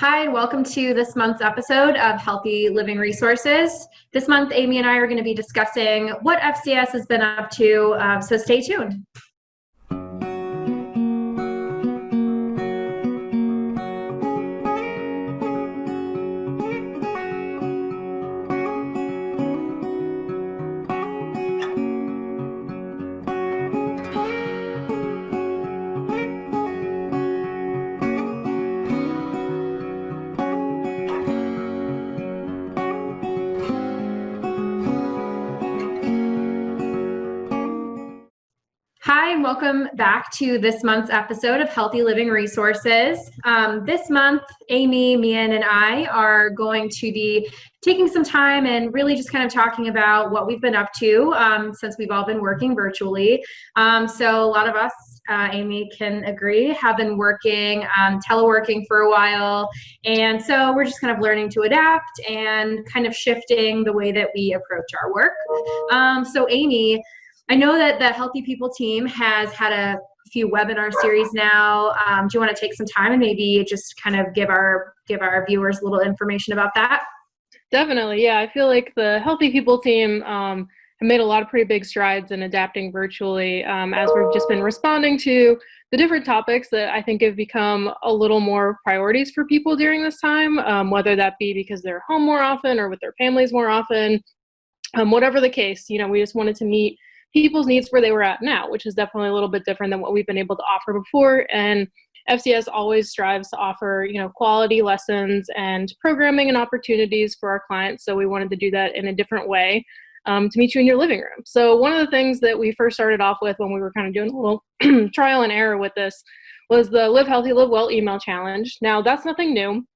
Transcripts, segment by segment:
Hi, and welcome to this month's episode of Healthy Living Resources. This month, Amy and I are going to be discussing what FCS has been up to, so stay tuned. Hi, and welcome back to this month's episode of Healthy Living Resources. This month, Amy, Meehan, and I are going to be taking some time and really just kind of talking about what we've been up to since we've all been working virtually. So a lot of us, Amy can agree, have been working, teleworking for a while. And so we're just kind of learning to adapt and kind of shifting the way that we approach our work. So Amy, I know that the Healthy People team has had a few webinar series now. Do you want to take some time and maybe just kind of give our viewers a little information about that? Definitely, yeah. I feel like the Healthy People team have made a lot of pretty big strides in adapting virtually as we've just been responding to the different topics that I think have become a little more priorities for people during this time, whether that be because they're home more often or with their families more often. Whatever the case, we just wanted to meet people's needs where they were at now, which is definitely a little bit different than what we've been able to offer before. And FCS always strives to offer, quality lessons and programming and opportunities for our clients. So we wanted to do that in a different way to meet you in your living room. So one of the things that we first started off with when we were kind of doing a little trial and error with this was the Live Healthy, Live Well email challenge. Now that's nothing new.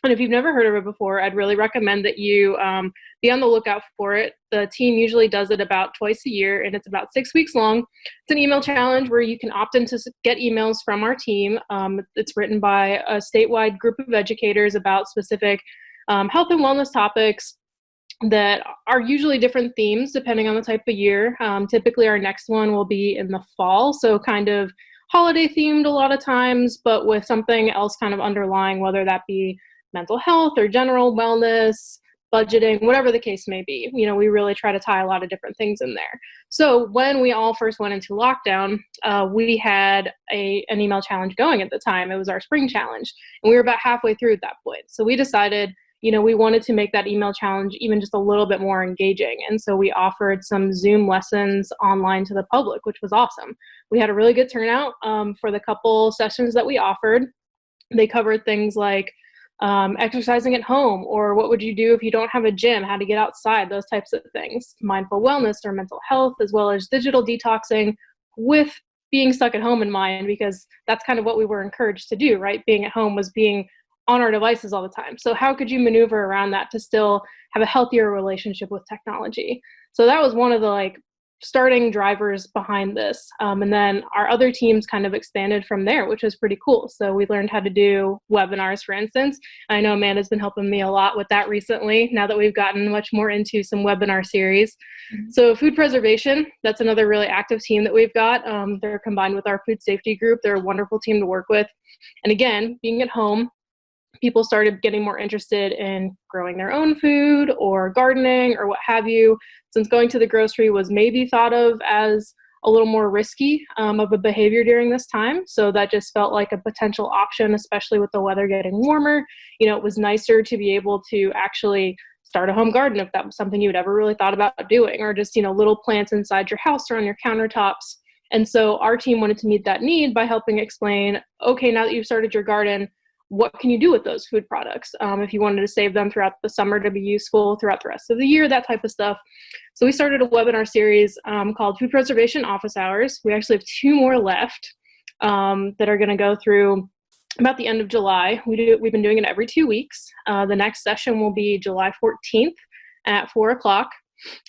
And if you've never heard of it before, I'd really recommend that you be on the lookout for it. The team usually does it about twice a year, and it's about 6 weeks long. It's an email challenge where you can opt in to get emails from our team. It's written by a statewide group of educators about specific health and wellness topics that are usually different themes depending on the type of year. Typically, our next one will be in the fall, so kind of holiday themed a lot of times, but with something else kind of underlying, whether that be mental health or general wellness, budgeting, whatever the case may be. We really try to tie a lot of different things in there. So when we all first went into lockdown, we had an email challenge going at the time. It was our spring challenge, and we were about halfway through at that point. So we decided, we wanted to make that email challenge even just a little bit more engaging. And so we offered some Zoom lessons online to the public, which was awesome. We had a really good turnout for the couple sessions that we offered. They covered things like exercising at home, or what would you do if you don't have a gym, how to get outside, those types of things, mindful wellness or mental health, as well as digital detoxing with being stuck at home in mind, because that's kind of what we were encouraged to do, right? Being at home was being on our devices all the time. So how could you maneuver around that to still have a healthier relationship with technology? So that was one of the starting drivers behind this. And then our other teams kind of expanded from there, which was pretty cool. So we learned how to do webinars, for instance. I know Amanda's been helping me a lot with that recently, now that we've gotten much more into some webinar series. Mm-hmm. So food preservation, that's another really active team that we've got. They're combined with our food safety group. They're a wonderful team to work with. And again, being at home, people started getting more interested in growing their own food or gardening or what have you, since going to the grocery was maybe thought of as a little more risky of a behavior during this time. So that just felt like a potential option, especially with the weather getting warmer. It was nicer to be able to actually start a home garden if that was something you'd ever really thought about doing, or just, little plants inside your house or on your countertops. And so our team wanted to meet that need by helping explain, okay, now that you've started your garden, what can you do with those food products? If you wanted to save them throughout the summer to be useful throughout the rest of the year, that type of stuff. So we started a webinar series called Food Preservation Office Hours. We actually have 2 more left that are going to go through about the end of July. We've been doing it every 2 weeks. The next session will be July 14th at 4 o'clock.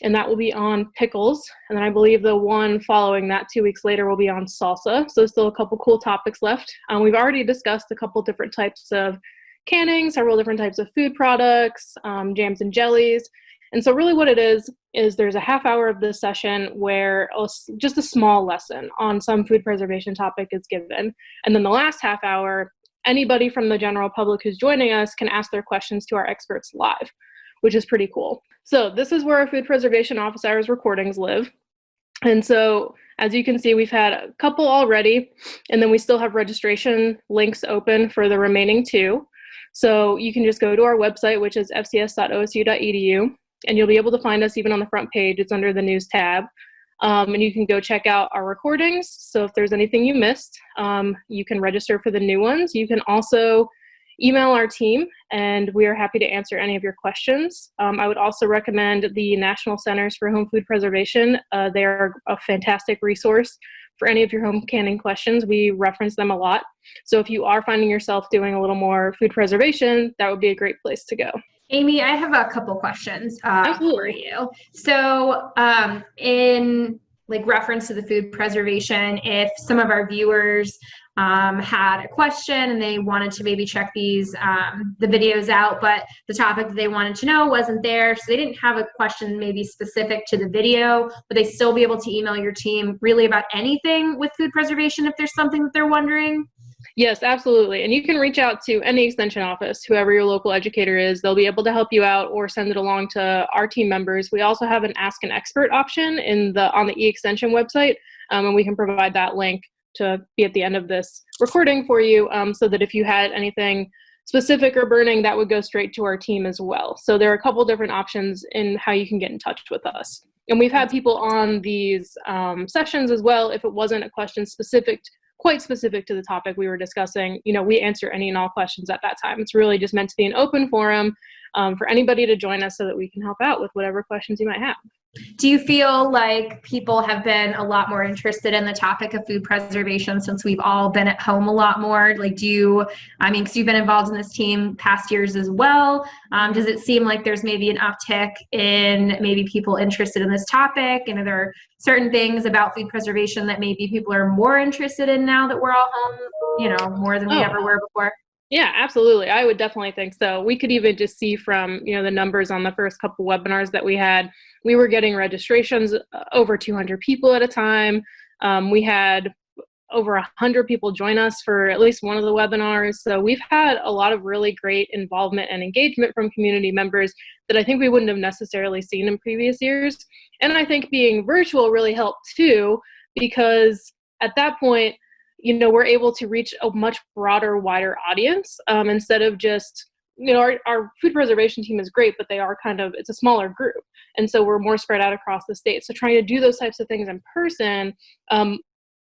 And that will be on pickles. And then I believe the one following that 2 weeks later will be on salsa. So still a couple cool topics left. We've already discussed a couple different types of canning, several different types of food products, jams and jellies. And so really what it is there's a half hour of this session where just a small lesson on some food preservation topic is given. And then the last half hour anybody from the general public who's joining us can ask their questions to our experts live, which is pretty cool. So this is where our food preservation office hours recordings live. And so as you can see, we've had a couple already, and then we still have registration links open for the remaining 2. So you can just go to our website, which is fcs.osu.edu, and you'll be able to find us even on the front page. It's under the news tab. And you can go check out our recordings. So if there's anything you missed, you can register for the new ones. You can also email our team, and we are happy to answer any of your questions. I would also recommend the National Centers for Home Food Preservation. They are a fantastic resource for any of your home canning questions. We reference them a lot. So if you are finding yourself doing a little more food preservation, that would be a great place to go. Amy, I have a couple questions for you. So in like reference to the food preservation, if some of our viewers had a question and they wanted to maybe check these the videos out, but the topic that they wanted to know wasn't there, so they didn't have a question maybe specific to the video, but they still be able to email your team really about anything with food preservation if there's something that they're wondering? Yes, absolutely. And you can reach out to any extension office, whoever your local educator is. They'll be able to help you out or send it along to our team members. We also have an Ask an Expert option on the e-extension website, and we can provide that link to be at the end of this recording for you, so that if you had anything specific or burning, that would go straight to our team as well. So there are a couple different options in how you can get in touch with us. And we've had people on these sessions as well. If it wasn't a question quite specific to the topic we were discussing, we answer any and all questions at that time. It's really just meant to be an open forum for anybody to join us so that we can help out with whatever questions you might have. Do you feel like people have been a lot more interested in the topic of food preservation since we've all been at home a lot more? Like, because you've been involved in this team past years as well. Does it seem like there's maybe an uptick in maybe people interested in this topic? And are there certain things about food preservation that maybe people are more interested in now that we're all home, more than we ever were before? Yeah, absolutely. I would definitely think so. We could even just see from, the numbers on the first couple webinars that we had, we were getting registrations over 200 people at a time. We had over 100 people join us for at least one of the webinars. So we've had a lot of really great involvement and engagement from community members that I think we wouldn't have necessarily seen in previous years. And I think being virtual really helped too, because at that point, we're able to reach a much broader, wider audience instead of just, our food preservation team is great, but it's a smaller group. And so we're more spread out across the state. So trying to do those types of things in person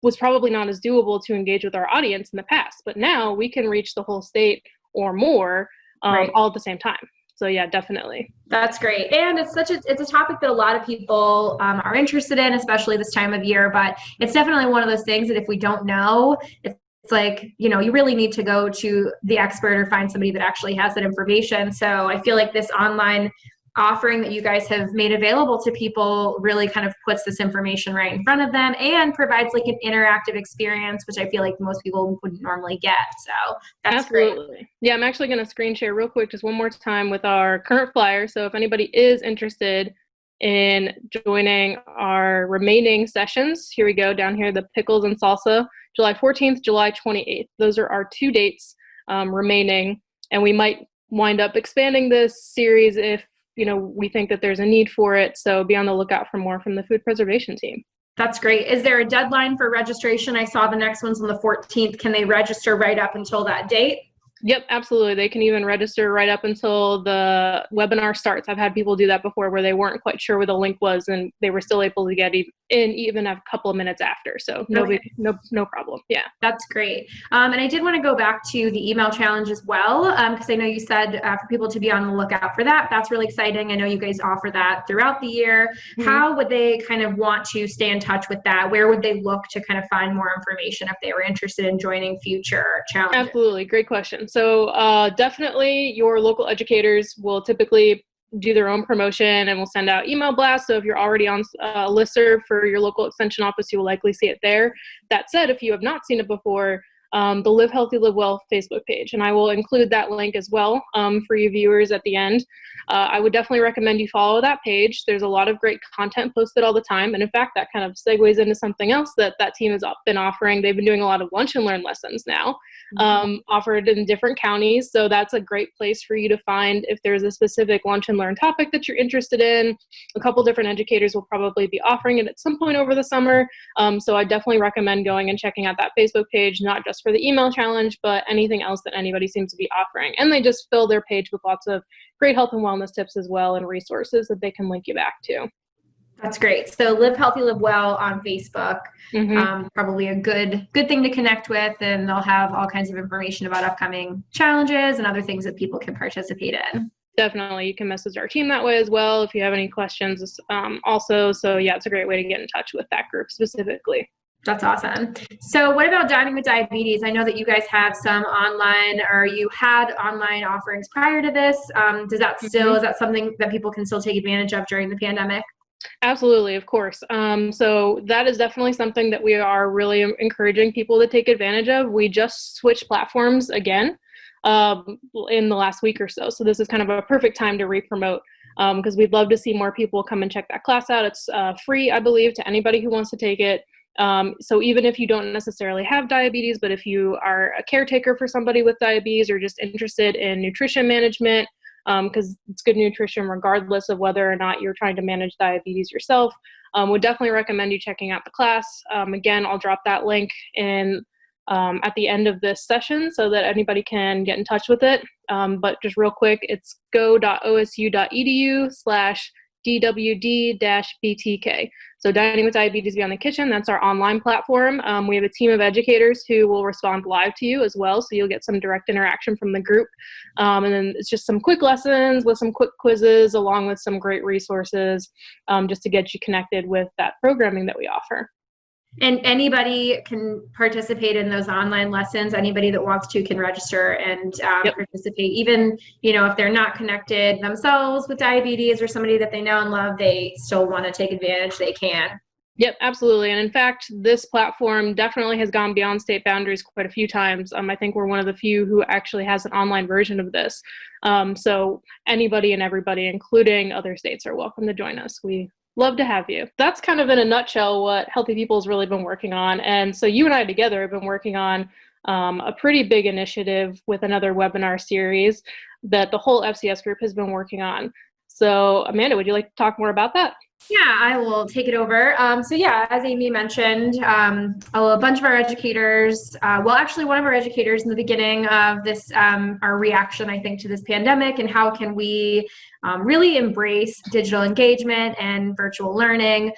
was probably not as doable to engage with our audience in the past. But now we can reach the whole state or more all at the same time. So yeah, definitely. That's great. And it's a topic that a lot of people are interested in, especially this time of year, but it's definitely one of those things that if we don't know, it's like, you really really need to go to the expert or find somebody that actually has that information. So I feel like this online offering that you guys have made available to people really kind of puts this information right in front of them and provides like an interactive experience, which I feel like most people wouldn't normally get. So that's absolutely great. Yeah, I'm actually going to screen share real quick just one more time with our current flyer. So if anybody is interested in joining our remaining sessions, here we go down here, the pickles and salsa, July 14th, July 28th. Those are our 2 dates remaining, and we might wind up expanding this series if we think that there's a need for it. So be on the lookout for more from the food preservation team. That's great. Is there a deadline for registration? I saw the next one's on the 14th. Can they register right up until that date? Yep, absolutely. They can even register right up until the webinar starts. I've had people do that before where they weren't quite sure where the link was and they were still able to get in even a couple of minutes after. So no problem. Yeah. That's great. And I did want to go back to the email challenge as well, because I know you said for people to be on the lookout for that. That's really exciting. I know you guys offer that throughout the year. Mm-hmm. How would they kind of want to stay in touch with that? Where would they look to kind of find more information if they were interested in joining future challenges? Absolutely. Great question. So definitely your local educators will typically do their own promotion and will send out email blasts. So if you're already on a listserv for your local extension office, you will likely see it there. That said, if you have not seen it before, the Live Healthy, Live Well Facebook page. And I will include that link as well for you viewers at the end. I would definitely recommend you follow that page. There's a lot of great content posted all the time. And in fact, that kind of segues into something else that team has been offering. They've been doing a lot of lunch and learn lessons now, offered in different counties. So that's a great place for you to find if there's a specific lunch and learn topic that you're interested in. A couple different educators will probably be offering it at some point over the summer. So I definitely recommend going and checking out that Facebook page, not just for the email challenge, but anything else that anybody seems to be offering. And they just fill their page with lots of great health and wellness tips as well, and resources that they can link you back to. That's great. So Live Healthy, Live Well on Facebook, probably a good thing to connect with, and they'll have all kinds of information about upcoming challenges and other things that people can participate in. Definitely. You can message our team that way as well if you have any questions also. So yeah, it's a great way to get in touch with that group specifically. That's awesome. So what about Dining with Diabetes? I know that you guys have some online, or you had online offerings prior to this. Does that still, is that something that people can still take advantage of during the pandemic? Absolutely, of course. So that is definitely something that we are really encouraging people to take advantage of. We just switched platforms again in the last week or so. So this is kind of a perfect time to re-promote because we'd love to see more people come and check that class out. It's free, I believe, to anybody who wants to take it. So even if you don't necessarily have diabetes, but if you are a caretaker for somebody with diabetes or just interested in nutrition management, because it's good nutrition regardless of whether or not you're trying to manage diabetes yourself, would definitely recommend you checking out the class. Again, I'll drop that link in at the end of this session so that anybody can get in touch with it. But just real quick, it's go.osu.edu/DWD-BTK. So Dining with Diabetes Beyond the Kitchen, that's our online platform. We have a team of educators who will respond live to you as well, so you'll get some direct interaction from the group. And then it's just some quick lessons with some quick quizzes along with some great resources just to get you connected with that programming that we offer. And anybody can participate in those online lessons. Anybody that wants to can register and participate. Even, if they're not connected themselves with diabetes or somebody that they know and love, they still want to take advantage, they can. Yep, absolutely. And in fact, this platform definitely has gone beyond state boundaries quite a few times. I think we're one of the few who actually has an online version of this. So anybody and everybody, including other states, are welcome to join us. We love to have you. That's kind of in a nutshell what Healthy People's really been working on. And so you and I together have been working on a pretty big initiative with another webinar series that the whole FCS group has been working on. So Amanda, would you like to talk more about that? Yeah, I will take it over. So yeah, as Amy mentioned, a bunch of our educators, actually one of our educators in the beginning of this, our reaction, I think, to this pandemic and how can we really embrace digital engagement and virtual learning,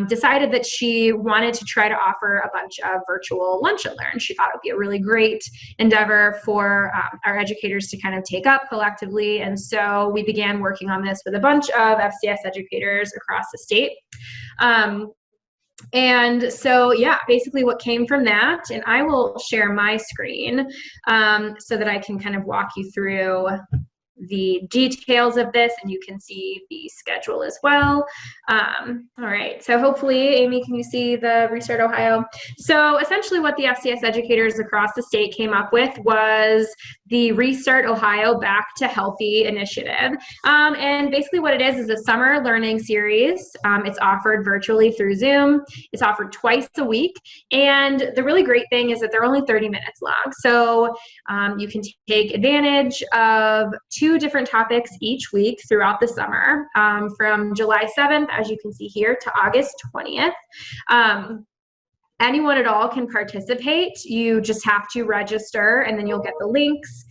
decided that she wanted to try to offer a bunch of virtual lunch and learn. She thought it would be a really great endeavor for our educators to kind of take up collectively. And so we began working on this with a bunch of FCS educators across the state. And so, yeah, basically what came from that, and I will share my screen so that I can kind of walk you through the details of this, and you can see the schedule as well. All right, so hopefully, Amy, can you see the Restart Ohio? So essentially what the FCS educators across the state came up with was the Restart Ohio Back to Healthy initiative. And basically what it is a summer learning series. It's offered virtually through Zoom. It's offered twice a week. And the really great thing is that they're only 30 minutes long. So you can take advantage of 2 different topics each week throughout the summer, from July 7th, as you can see here, to August 20th. Anyone at all can participate. You just have to register, and then you'll get the links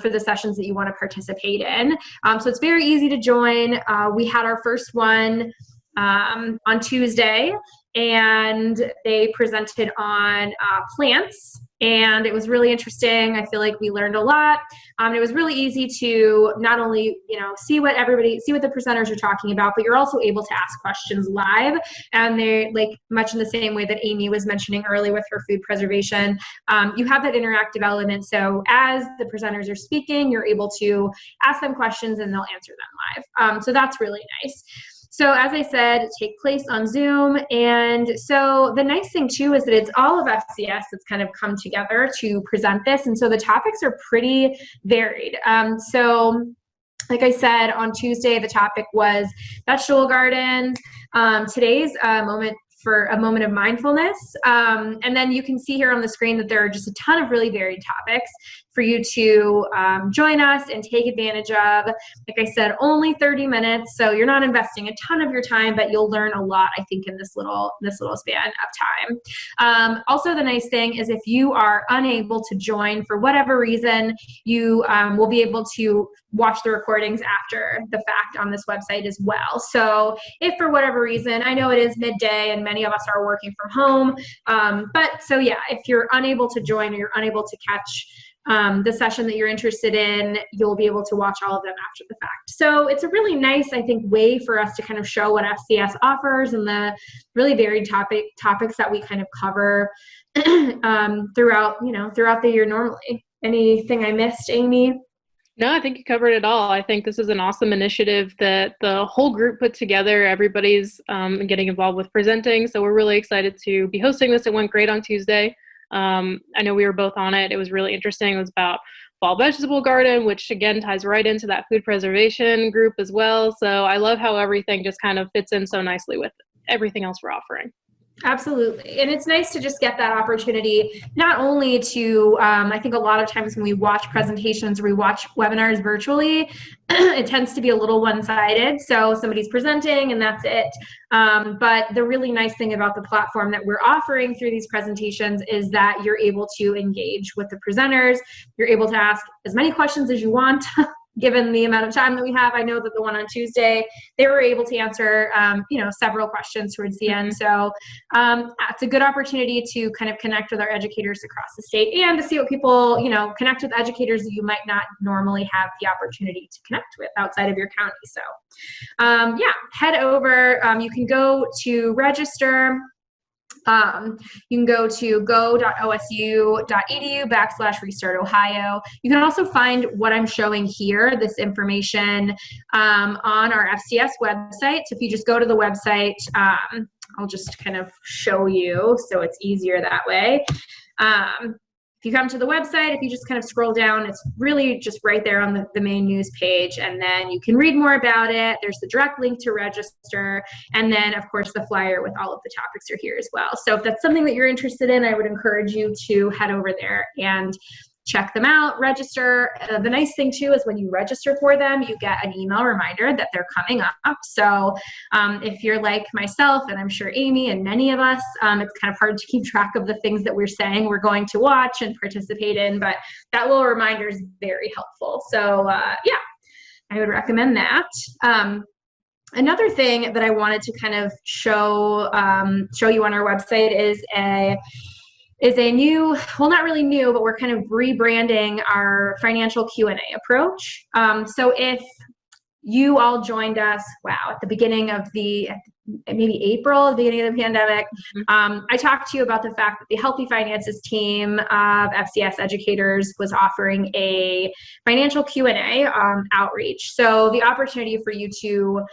for the sessions that you want to participate in. So it's very easy to join. We had our first one on Tuesday, and they presented on plants. And it was really interesting. I feel like we learned a lot. It was really easy to not only, see what the presenters are talking about, but you're also able to ask questions live. And they're much in the same way that Amy was mentioning earlier with her food preservation. You have that interactive element. So as the presenters are speaking, you're able to ask them questions and they'll answer them live. So that's really nice. So as I said, take place on Zoom. And so the nice thing too is that it's all of FCS that's kind of come together to present this. And so the topics are pretty varied. So like I said, on Tuesday, the topic was vegetable gardens. Today's a moment of mindfulness. And then you can see here on the screen that there are just a ton of really varied topics for you to join us and take advantage of. Like I said, only 30 minutes, so you're not investing a ton of your time, but you'll learn a lot, I think, in this little span of time. Also, the nice thing is if you are unable to join for whatever reason, you will be able to watch the recordings after the fact on this website as well. So if for whatever reason, I know it is midday and many of us are working from home, but so yeah, if you're unable to join or you're unable to catch the session that you're interested in, you'll be able to watch all of them after the fact. So it's a really nice, I think, way for us to kind of show what FCS offers and the really varied topics that we kind of cover throughout the year normally. Anything I missed, Amy? No, I think you covered it all. I think this is an awesome initiative that the whole group put together. Everybody's getting involved with presenting. So we're really excited to be hosting this. It went great on Tuesday. I know we were both on it. It was really interesting. It was about fall vegetable garden, which again ties right into that food preservation group as well. So I love how everything just kind of fits in so nicely with everything else we're offering. Absolutely. And it's nice to just get that opportunity, not only to, I think a lot of times when we watch presentations or we watch webinars virtually, it tends to be a little one-sided. So somebody's presenting and that's it. But the really nice thing about the platform that we're offering through these presentations is that you're able to engage with the presenters. You're able to ask as many questions as you want. Given the amount of time that we have, I know that the one on Tuesday, they were able to answer, several questions towards the end. So it's a good opportunity to kind of connect with our educators across the state and to see what people, connect with educators that you might not normally have the opportunity to connect with outside of your county. So head over. You can go to register. You can go to go.osu.edu/restartohio. You can also find what I'm showing here, this information, on our FCS website. So if you just go to the website, I'll just kind of show you so it's easier that way. If you come to the website, if you just kind of scroll down, it's really just right there on the main news page, and then you can read more about it. There's the direct link to register, and then of course the flyer with all of the topics are here as well. So if that's something that you're interested in, I would encourage you to head over there and check them out, register. The nice thing too is when you register for them, you get an email reminder that they're coming up. So if you're like myself, and I'm sure Amy and many of us, it's kind of hard to keep track of the things that we're saying we're going to watch and participate in, but that little reminder is very helpful. So I would recommend that. Another thing that I wanted to kind of show you on our website is a new, well, not really new, but we're kind of rebranding our financial Q&A approach. So if you all joined us, at the beginning of maybe April, the beginning of the pandemic, I talked to you about the fact that the Healthy Finances team of FCS educators was offering a financial Q&A outreach. So the opportunity for you to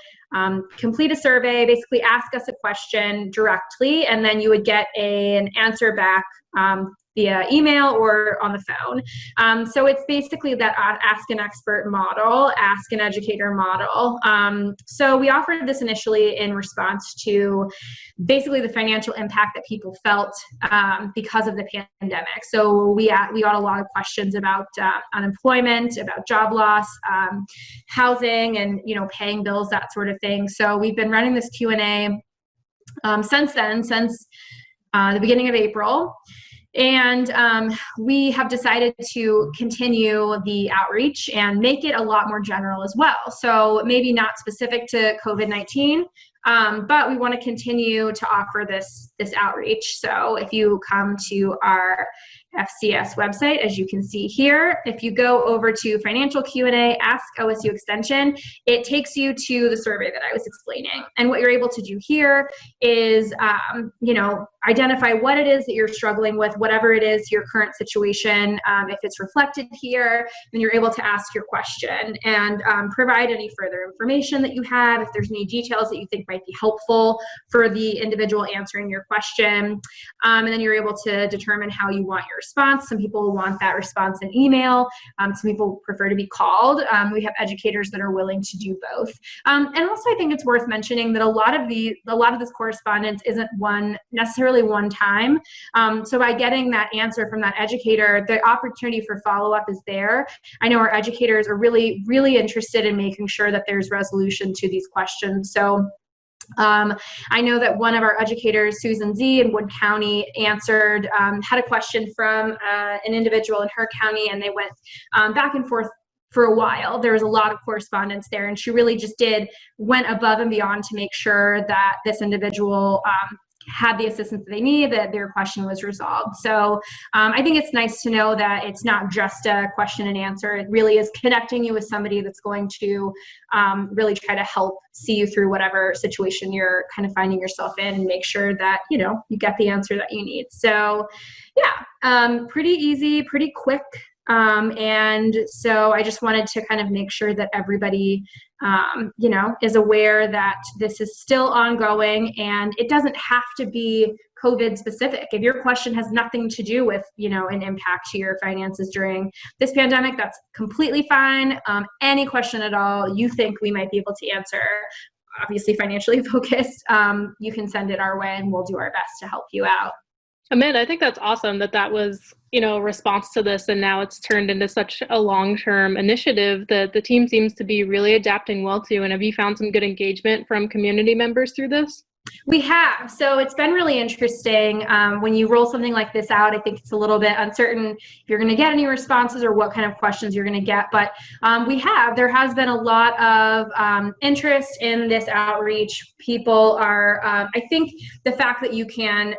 complete a survey, basically ask us a question directly, and then you would get an answer back via email or on the phone. So it's basically that ask an expert model, ask an educator model. So we offered this initially in response to basically the financial impact that people felt because of the pandemic. So we got a lot of questions about unemployment, about job loss, housing, and paying bills, that sort of thing. So we've been running this Q&A since the beginning of April. And we have decided to continue the outreach and make it a lot more general as well. So maybe not specific to COVID-19, but we want to continue to offer this outreach. So if you come to our FCS website, as you can see here, if you go over to Financial Q&A, Ask OSU Extension, it takes you to the survey that I was explaining. And what you're able to do here is, identify what it is that you're struggling with, whatever it is, your current situation. If it's reflected here, then you're able to ask your question and provide any further information that you have, if there's any details that you think might be helpful for the individual answering your question. And then you're able to determine how you want your response. Some people want that response in email. Some people prefer to be called. We have educators that are willing to do both. And also I think it's worth mentioning that a lot of this correspondence isn't necessarily one time. So by getting that answer from that educator, the opportunity for follow-up is there. I know our educators are really, really interested in making sure that there's resolution to these questions. So I know that one of our educators, Susan Z in Wood County, had a question from an individual in her county, and they went back and forth for a while. There was a lot of correspondence there, and she really just went above and beyond to make sure that this individual had the assistance that they need, that their question was resolved. So I think it's nice to know that it's not just a question and answer. It really is connecting you with somebody that's going to really try to help see you through whatever situation you're kind of finding yourself in, and make sure that, you get the answer that you need. So yeah, pretty easy, pretty quick. And so I just wanted to kind of make sure that everybody, is aware that this is still ongoing, and it doesn't have to be COVID specific. If your question has nothing to do with, an impact to your finances during this pandemic, that's completely fine. Any question at all you think we might be able to answer, obviously financially focused, you can send it our way and we'll do our best to help you out. Amanda, I think that's awesome that was, a response to this, and now it's turned into such a long-term initiative that the team seems to be really adapting well to. And have you found some good engagement from community members through this? We have. So it's been really interesting. When you roll something like this out, I think it's a little bit uncertain if you're going to get any responses or what kind of questions you're going to get. But there has been a lot of interest in this outreach. People are, I think the fact that you can,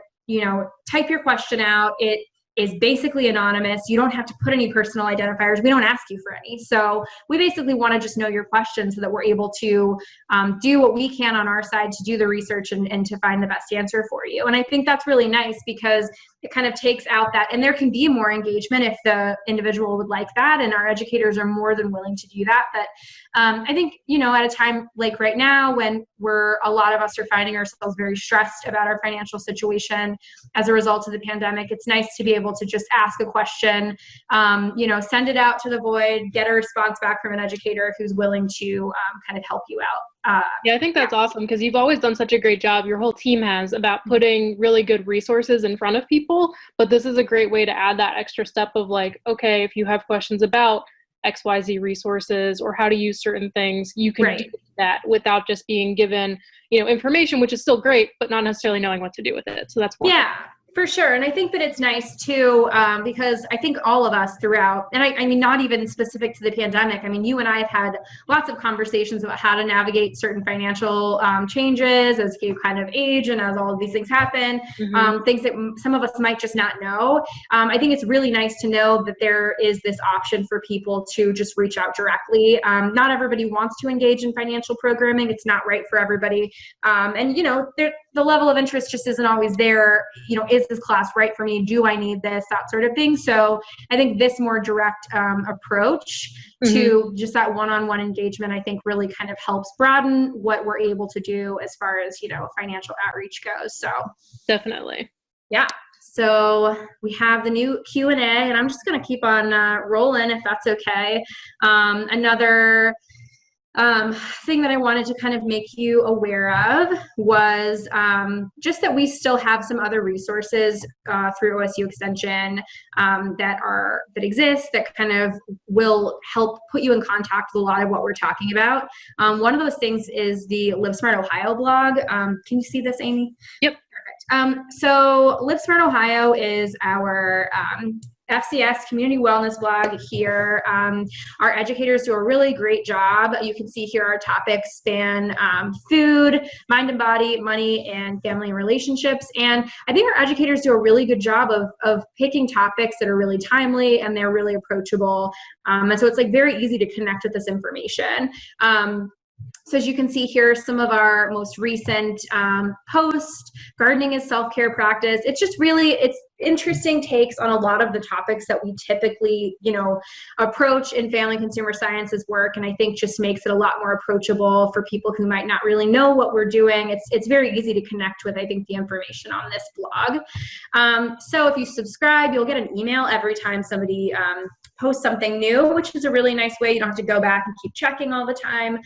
type your question out, it is basically anonymous. You don't have to put any personal identifiers. We don't ask you for any. So we basically want to just know your question so that we're able to do what we can on our side to do the research and to find the best answer for you. And I think that's really nice because it kind of takes out that, and there can be more engagement if the individual would like that, and our educators are more than willing to do that. But I think, at a time like right now when a lot of us are finding ourselves very stressed about our financial situation as a result of the pandemic, it's nice to be able to just ask a question, send it out to the void, get a response back from an educator who's willing to kind of help you out. Yeah, I think that's awesome because you've always done such a great job. Your whole team has about putting really good resources in front of people. But this is a great way to add that extra step of like, okay, if you have questions about XYZ resources or how to use certain things, you can do that without just being given, information, which is still great, but not necessarily knowing what to do with it. So that's wonderful. Yeah. For sure. And I think that it's nice too, because I think all of us throughout, and I mean, not even specific to the pandemic. I mean, you and I have had lots of conversations about how to navigate certain financial changes as you kind of age and as all of these things happen, things that some of us might just not know. I think it's really nice to know that there is this option for people to just reach out directly. Not everybody wants to engage in financial programming. It's not right for everybody. And, the level of interest just isn't always there. Is this class right for me? Do I need this? That sort of thing. So I think this more direct approach to just that one-on-one engagement, I think really kind of helps broaden what we're able to do as far as, financial outreach goes. So definitely. Yeah. So we have the new Q&A, and I'm just going to keep on rolling if that's okay. Another thing that I wanted to kind of make you aware of was just that we still have some other resources through OSU Extension that exist that kind of will help put you in contact with a lot of what we're talking about. One of those things is the Live Smart Ohio blog. Can you see this, Amy? Yep. Perfect. So Live Smart Ohio is our FCS community wellness blog here. Our educators do a really great job. You can see here our topics span food, mind and body, money, and family and relationships. And I think our educators do a really good job of picking topics that are really timely and they're really approachable. And so it's like very easy to connect with this information. So as you can see here, some of our most recent posts. Gardening is self-care practice. It's just really, it's interesting takes on a lot of the topics that we typically, approach in family consumer sciences work, and I think just makes it a lot more approachable for people who might not really know what we're doing. It's very easy to connect with, I think, the information on this blog. So if you subscribe, you'll get an email every time somebody post something new, which is a really nice way. You don't have to go back and keep checking all the time.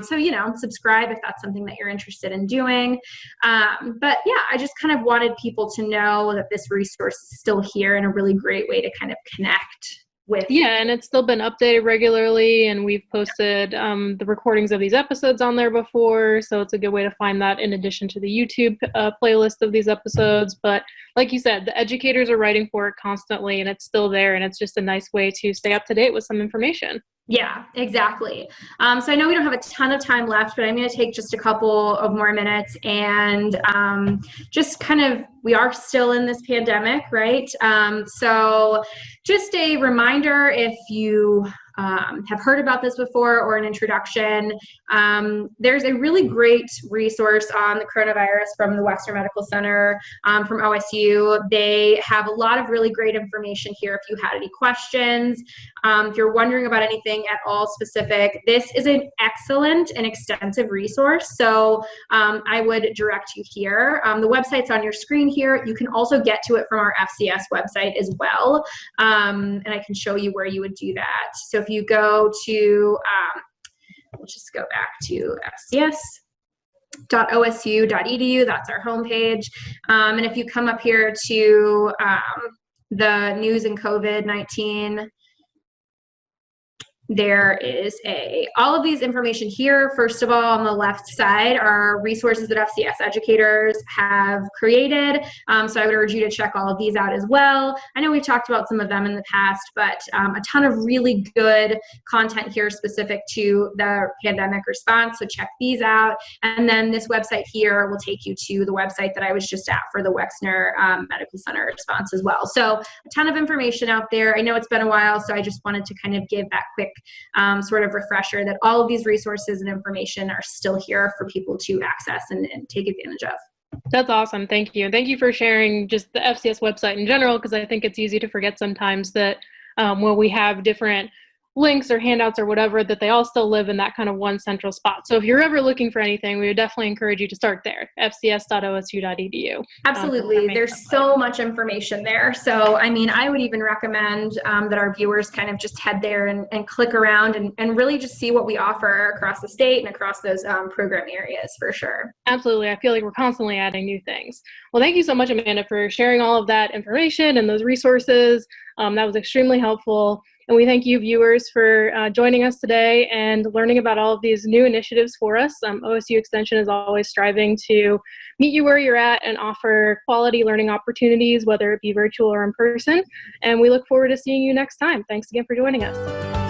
So, subscribe if that's something that you're interested in doing. But yeah, I just kind of wanted people to know that this resource is still here and a really great way to kind of connect with. Yeah, and it's still been updated regularly, and we've posted the recordings of these episodes on there before, so it's a good way to find that in addition to the YouTube playlist of these episodes. But like you said, the educators are writing for it constantly, and it's still there, and it's just a nice way to stay up to date with some information. Yeah, exactly. So I know we don't have a ton of time left, but I'm going to take just a couple of more minutes and just kind of, we are still in this pandemic, right? So just a reminder, if you have heard about this before or an introduction, there's a really great resource on the coronavirus from the Western Medical Center, from OSU. They have a lot of really great information here if you had any questions. If you're wondering about anything at all specific, this is an excellent and extensive resource. So I would direct you here. The website's on your screen here. You can also get to it from our FCS website as well. And I can show you where you would do that. So if you go to, we'll just go back to FCS.osu.edu, that's our homepage. And if you come up here to the news and COVID-19, there is all of these information here. First of all, on the left side are resources that FCS educators have created. So I would urge you to check all of these out as well. I know we've talked about some of them in the past, but a ton of really good content here specific to the pandemic response. So check these out. And then this website here will take you to the website that I was just at for the Wexner Medical Center response as well. So a ton of information out there. I know it's been a while, so I just wanted to kind of give that quick sort of refresher that all of these resources and information are still here for people to access and take advantage of. That's awesome. Thank you. Thank you for sharing just the FCS website in general, because I think it's easy to forget sometimes that when we have different links or handouts or whatever, that they all still live in that kind of one central spot. So if you're ever looking for anything, we would definitely encourage you to start there, fcs.osu.edu. Absolutely. There's so much information there. So, I mean, I would even recommend that our viewers kind of just head there and click around and really just see what we offer across the state and across those program areas for sure. Absolutely. I feel like we're constantly adding new things. Well, thank you so much, Amanda, for sharing all of that information and those resources. That was extremely helpful. And we thank you, viewers, for joining us today and learning about all of these new initiatives for us. OSU Extension is always striving to meet you where you're at and offer quality learning opportunities, whether it be virtual or in person. And we look forward to seeing you next time. Thanks again for joining us.